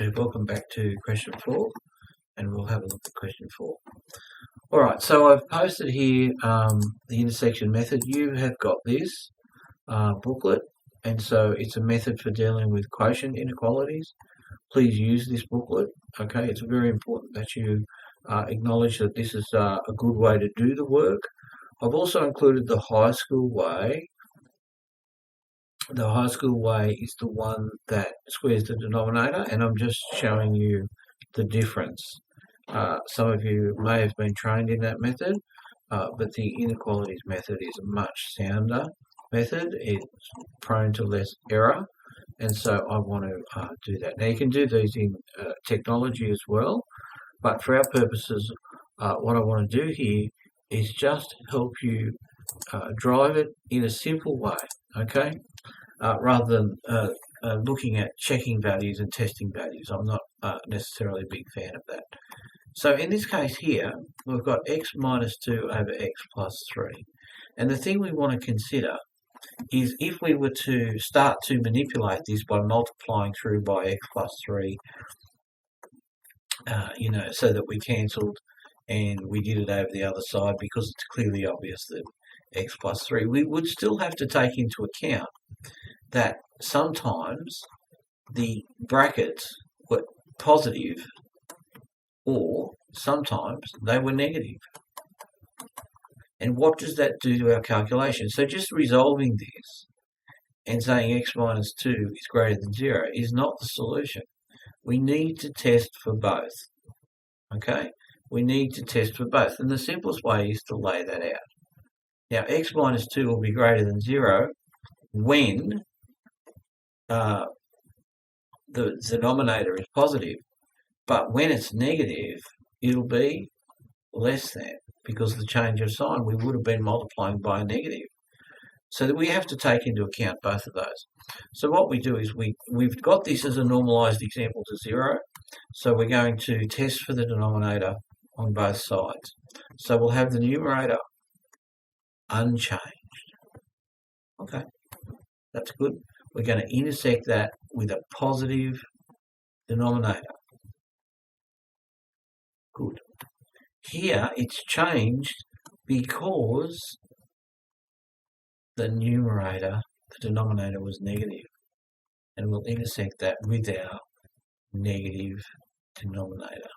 Okay, welcome back to question 4, and we'll have a look at question 4. All right, so I've posted here the intersection method. You have got this booklet, and so it's a method for dealing with quotient inequalities. Please use this booklet, okay? It's very important that you acknowledge that this is a good way to do the work. I've also included the high school way. The high school way is the one that squares the denominator, and I'm just showing you the difference. Some of you may have been trained in that method, but the inequalities method is a much sounder method. It's prone to less error, and so I want to do that. Now, you can do these in technology as well, but for our purposes, what I want to do here is just help you drive it in a simple way, okay? Rather than looking at checking values and testing values. I'm not necessarily a big fan of that. So in this case here, we've got x minus 2 over x plus 3. And the thing we want to consider is if we were to start to manipulate this by multiplying through by x plus 3, so that we cancelled and we did it over the other side because it's clearly obvious that x plus 3, we would still have to take into account that sometimes the brackets were positive or sometimes they were negative. And what does that do to our calculation? So just resolving this and saying x minus 2 is greater than 0 is not the solution. We need to test for both. Okay? We need to test for both. And the simplest way is to lay that out. Now, x minus 2 will be greater than 0 when the denominator is positive, but when it's negative, it'll be less than, because of the change of sign. We would have been multiplying by a negative. So that we have to take into account both of those. So what we do is we've got this as a normalized example to 0, so we're going to test for the denominator on both sides. So we'll have the numerator unchanged. Okay, that's good. We're going to intersect that with a positive denominator. Good. Here it's changed because the numerator, the denominator was negative, and we'll intersect that with our negative denominator.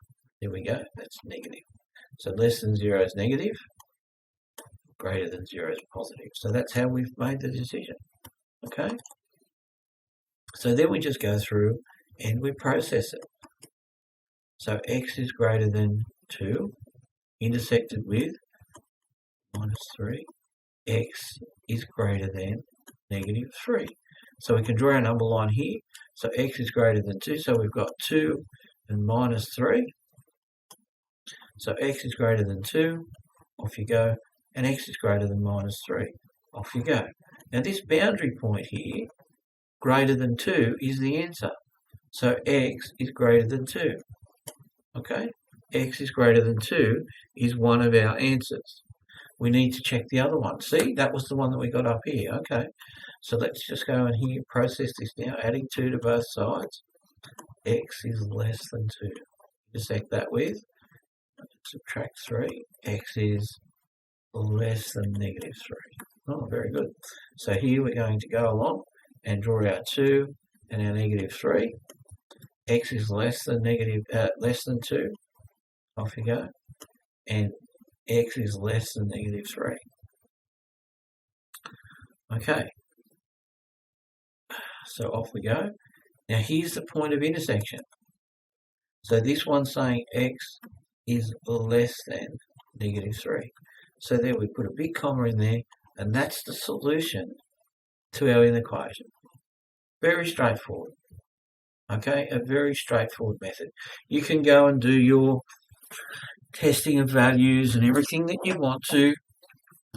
There we go, that's negative. So less than 0 is negative, greater than 0 is positive. So that's how we've made the decision. Okay? So then we just go through and we process it. So x is greater than 2, intersected with minus 3. X is greater than negative 3. So we can draw our number line here. So x is greater than 2, so we've got 2 and minus 3. So x is greater than 2, off you go, and x is greater than minus 3, off you go. Now this boundary point here, greater than 2, is the answer. So x is greater than 2. Okay? X is greater than 2 is one of our answers. We need to check the other one. See, that was the one that we got up here. Okay, so let's just go in here, process this now, adding 2 to both sides. X is less than 2. Intersect that with, subtract 3. X is less than negative 3. Oh, very good. So here we're going to go along and draw our 2 and our negative 3. X is less than 2. Off you go. And x is less than negative 3. Okay. So off we go. Now here's the point of intersection. So this one's saying x is less than negative 3. So there we put a big comma in there, and that's the solution to our inequation. Very straightforward. Okay, a very straightforward method. You can go and do your testing of values and everything that you want to,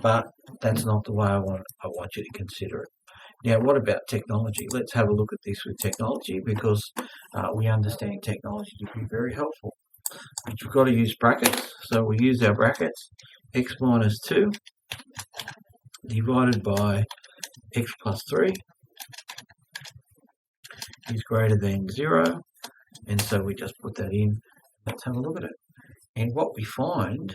but that's not the way I want you to consider it. Now, what about technology? Let's have a look at this with technology, because we understand technology to be very helpful. But you've got to use brackets, so we use our brackets. X minus 2 divided by x plus 3 is greater than 0. And so we just put that in. Let's have a look at it. And what we find,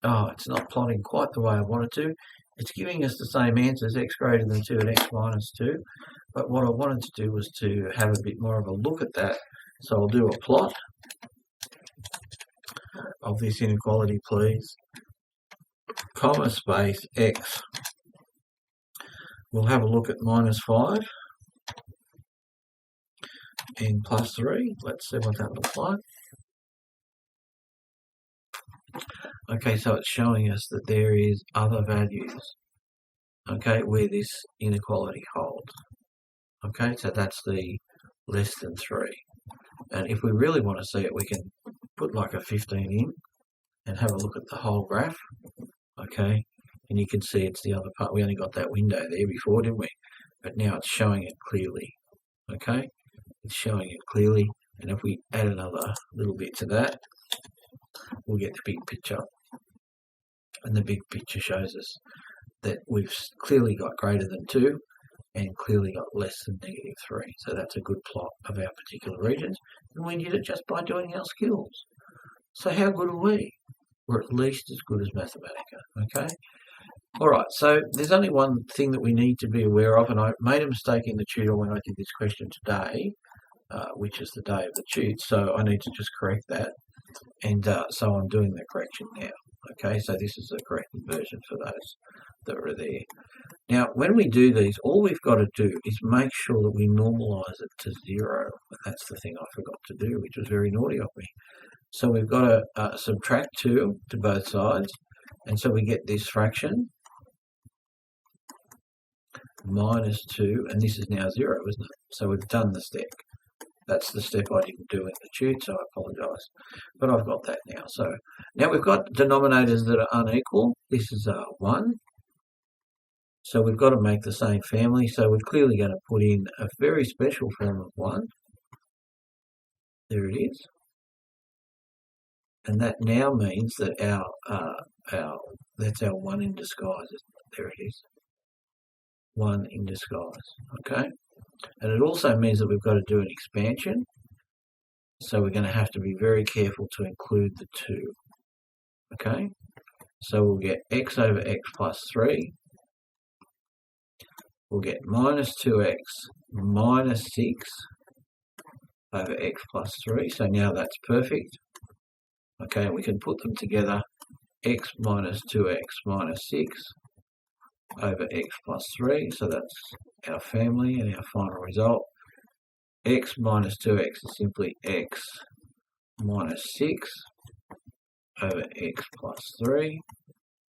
it's not plotting quite the way I wanted to. It's giving us the same answers, x greater than 2 and x minus 2. But what I wanted to do was to have a bit more of a look at that. So I'll do a plot of this inequality, please. Comma space x. We'll have a look at minus 5 and plus 3. Let's see what that looks like. Okay, so it's showing us that there is other values, okay, where this inequality holds. Okay, so that's the less than 3. And if we really want to see it, we can put like a 15 in and have a look at the whole graph. Okay, and you can see it's the other part. We only got that window there before, didn't we? But now it's showing it clearly. Okay, it's showing it clearly. And if we add another little bit to that, we'll get the big picture. And the big picture shows us that we've clearly got greater than 2 and clearly got less than negative 3. So that's a good plot of our particular regions. And we did it just by doing our skills. So how good are we? We're at least as good as Mathematica, okay? All right, so there's only one thing that we need to be aware of, and I made a mistake in the tutor when I did this question today, which is the day of the tute, so I need to just correct that. And so I'm doing the correction now. Okay, so this is the corrected version for those that are there. Now, when we do these, all we've got to do is make sure that we normalise it to 0. And that's the thing I forgot to do, which was very naughty of me. So we've got to subtract 2 to both sides. And so we get this fraction, minus 2, and this is now 0, isn't it? So we've done the step. That's the step I didn't do in the tute, so I apologise. But I've got that now. So now we've got denominators that are unequal. This is 1. So we've got to make the same family. So we're clearly going to put in a very special form of 1. There it is. And that now means that that's our 1 in disguise. There it is. 1 in disguise. Okay. And it also means that we've got to do an expansion. So we're going to have to be very careful to include the 2. Okay? So we'll get x over x plus 3. We'll get minus 2x minus 6 over x plus 3. So now that's perfect. Okay, and we can put them together. X minus 2x minus 6 over x plus 3, so that's our family and our final result. X minus 2x is simply x minus 6 over x plus 3,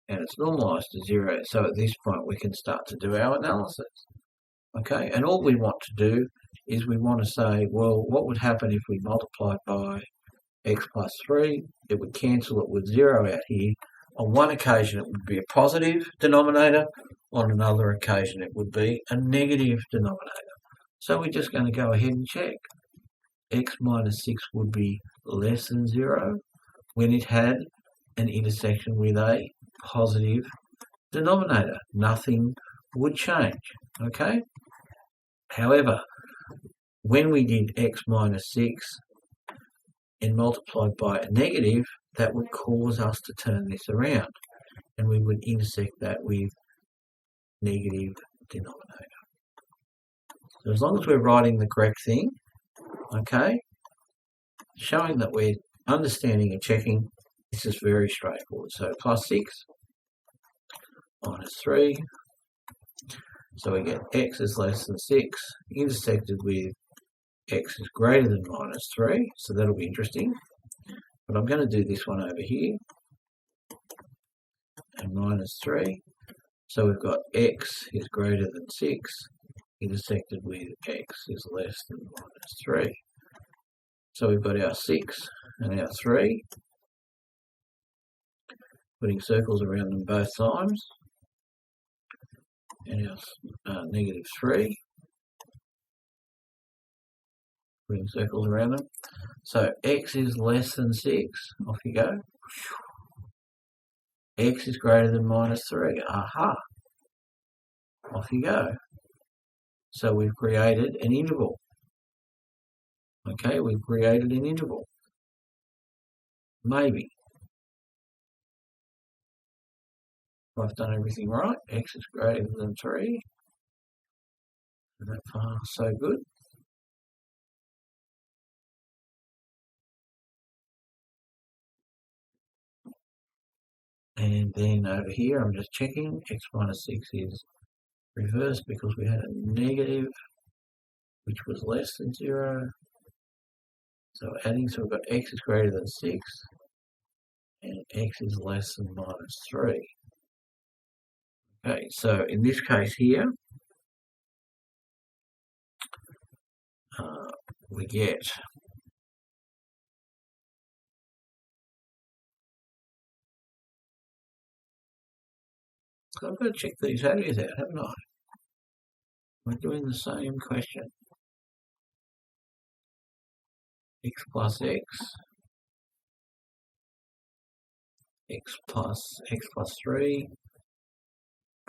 and it's normalised to 0, so at this point we can start to do our analysis. Okay, and all we want to do is we want to say, well, what would happen if we multiplied by x plus 3? It would cancel it with 0 out here. On one occasion, it would be a positive denominator. On another occasion, it would be a negative denominator. So we're just going to go ahead and check. X minus 6 would be less than 0 when it had an intersection with a positive denominator. Nothing would change, okay? However, when we did x minus 6 and multiplied by a negative, that would cause us to turn this around, and we would intersect that with negative denominator. So as long as we're writing the correct thing, okay, showing that we're understanding and checking, this is very straightforward. So plus 6 minus 3, so we get x is less than 6 intersected with x is greater than minus 3, so that'll be interesting. But I'm going to do this one over here, and minus 3. So we've got x is greater than 6 intersected with x is less than minus 3. So we've got our 6 and our 3, putting circles around them both times, and our negative 3, putting circles around them. So x is less than 6, off you go. X is greater than minus 3, aha, off you go. So we've created an interval. Okay, we've created an interval. Maybe. If I've done everything right, x is greater than 3. That far, so good. And then over here, I'm just checking, x minus 6 is reversed because we had a negative, which was less than 0. So adding, so we've got x is greater than 6, and x is less than minus 3. Okay, so in this case here, we get so I've got to check these values out, haven't I? We're doing the same question. X plus x, x plus 3,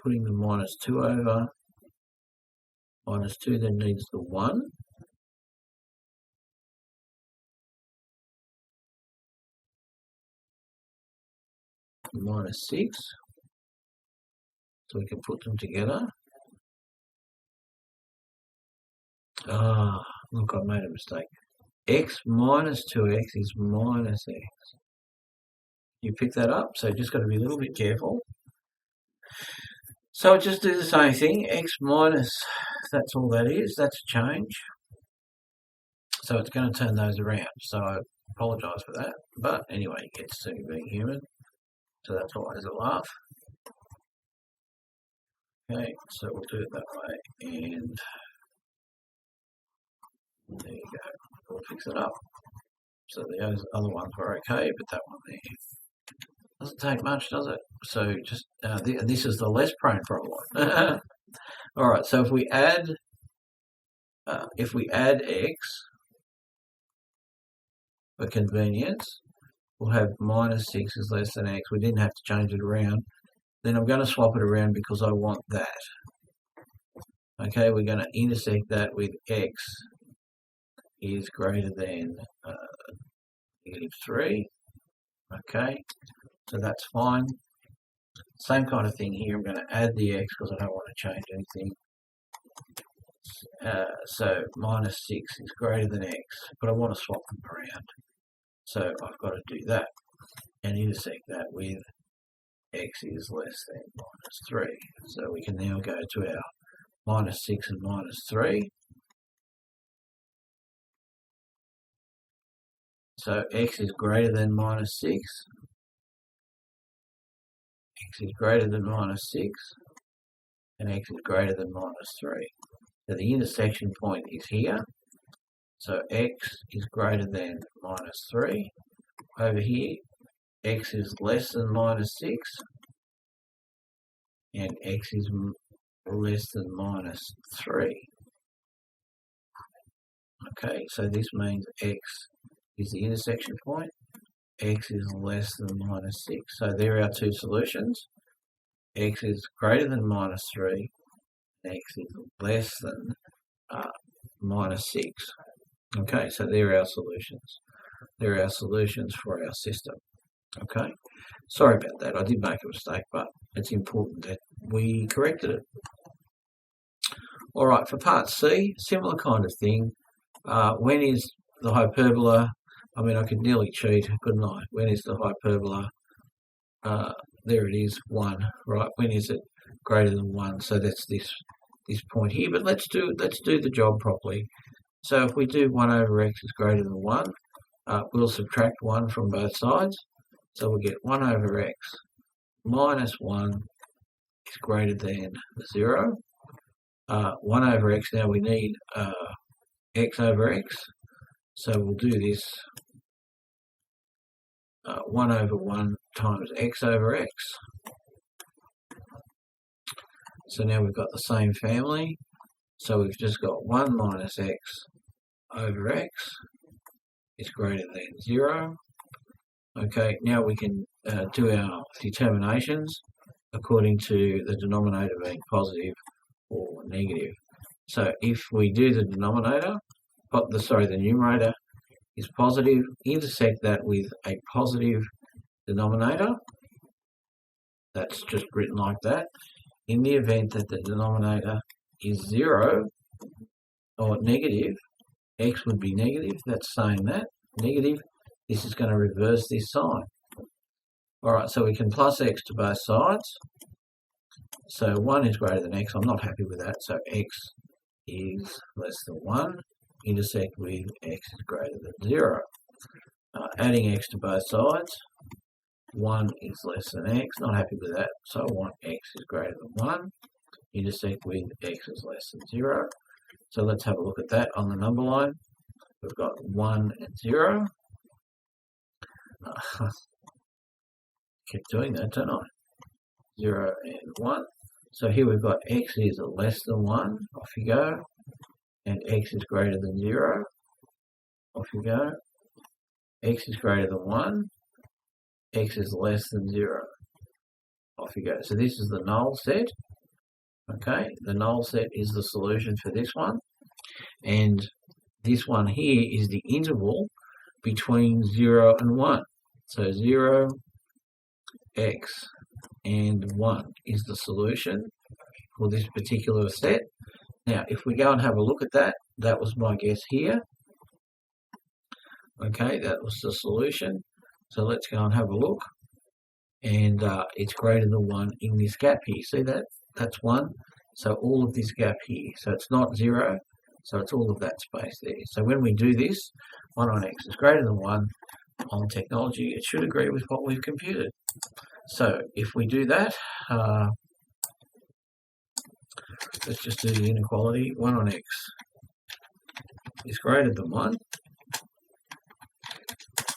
putting the minus 2 over, minus 2 then needs the 1. Minus 6, so we can put them together. Look, I made a mistake. X minus 2x is minus x. You pick that up, so just got to be a little bit careful. So just do the same thing, x minus, that's all that is, that's a change. So it's going to turn those around, so I apologise for that. But anyway, it gets to being human, so that's always a laugh. Okay, so we'll do it that way, and there you go, we'll fix it up. So the other ones were okay, but that one there doesn't take much, does it? So just, this is the less prone problem. Alright, so if we add x, for convenience, we'll have minus 6 is less than x. We didn't have to change it around. Then I'm going to swap it around because I want that. Okay, we're going to intersect that with x is greater than negative 3. Okay, so that's fine. Same kind of thing here. I'm going to add the x because I don't want to change anything. So minus 6 is greater than x, but I want to swap them around. So I've got to do that and intersect that with x is less than minus 3. So we can now go to our minus 6 and minus 3. So x is greater than minus 6. X is greater than minus 6. And x is greater than minus 3. So the intersection point is here. So x is greater than minus 3. Over here, x is less than minus 6. And x is less than minus 3. Okay, so this means x is the intersection point. X is less than minus 6. So there are our two solutions. X is greater than minus 3. X is less than minus 6. Okay, so there are our solutions. There are our solutions for our system. Okay, sorry about that. I did make a mistake, but it's important that we corrected it. All right, for part C, similar kind of thing. When is the hyperbola? I mean, I could nearly cheat, couldn't I? When is the hyperbola? There it is, 1, right? When is it greater than 1? So that's this point here. But let's do the job properly. So if we do 1 over x is greater than 1, we'll subtract 1 from both sides. So we'll get 1 over x minus 1 is greater than 0. 1 over x, now we need x over x. So we'll do this 1 over 1 times x over x. So now we've got the same family. So we've just got 1 minus x over x is greater than 0. Okay, now we can do our determinations according to the denominator being positive or negative. So if we do the denominator, the numerator is positive, intersect that with a positive denominator. That's just written like that. In the event that the denominator is 0 or negative, x would be negative. That's saying that negative. This is going to reverse this sign. All right, so we can plus x to both sides. So 1 is greater than x. I'm not happy with that. So x is less than 1. Intersect with x is greater than 0. Adding x to both sides. 1 is less than x. Not happy with that. So I want x is greater than 1. Intersect with x is less than 0. So let's have a look at that on the number line. We've got 1 and 0. Keep doing that, don't I? 0 and 1. So here we've got x is less than 1. Off you go. And x is greater than 0. Off you go. X is greater than 1. X is less than 0. Off you go. So this is the null set. Okay, the null set is the solution for this one. And this one here is the interval between 0 and 1. So 0, x, and 1 is the solution for this particular set. Now, if we go and have a look at that, that was my guess here. Okay, that was the solution. So let's go and have a look. And it's greater than 1 in this gap here. See that? That's 1. So all of this gap here. So it's not 0. So it's all of that space there. So when we do this, 1 on x is greater than 1 on technology. It should agree with what we've computed. So if we do that, let's just do the inequality. 1 on x is greater than 1.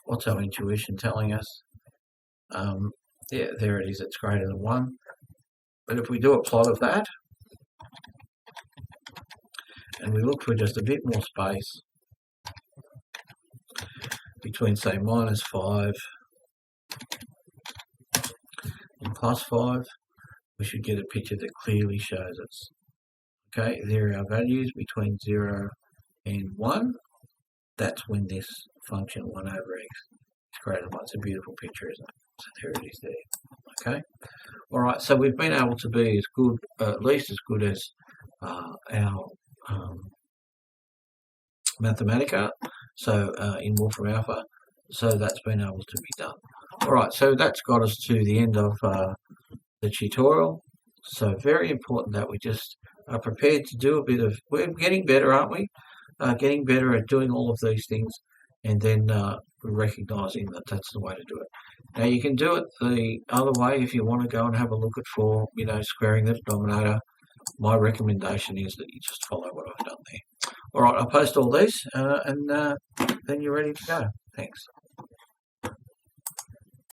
What's our intuition telling us? Yeah, there it is. It's greater than 1. But if we do a plot of that, and we look for just a bit more space between, say, -5 and +5, we should get a picture that clearly shows us. Okay, there are our values between 0 and 1. That's when this function 1 over x is greater than 1. It's a beautiful picture, isn't it? So there it is there. Okay. All right. So we've been able to be as good, at least as good as our Mathematica. So in Wolfram Alpha. So that's been able to be done. All right. So that's got us to the end of the tutorial. So very important that we just are prepared to do a bit of. We're getting better, aren't we? Getting better at doing all of these things, and then recognizing that that's the way to do it. Now you can do it the other way if you want to go and have a look at for, squaring the denominator. My recommendation is that you just follow what I've done there. All right, I'll post all these, and then you're ready to go. Thanks.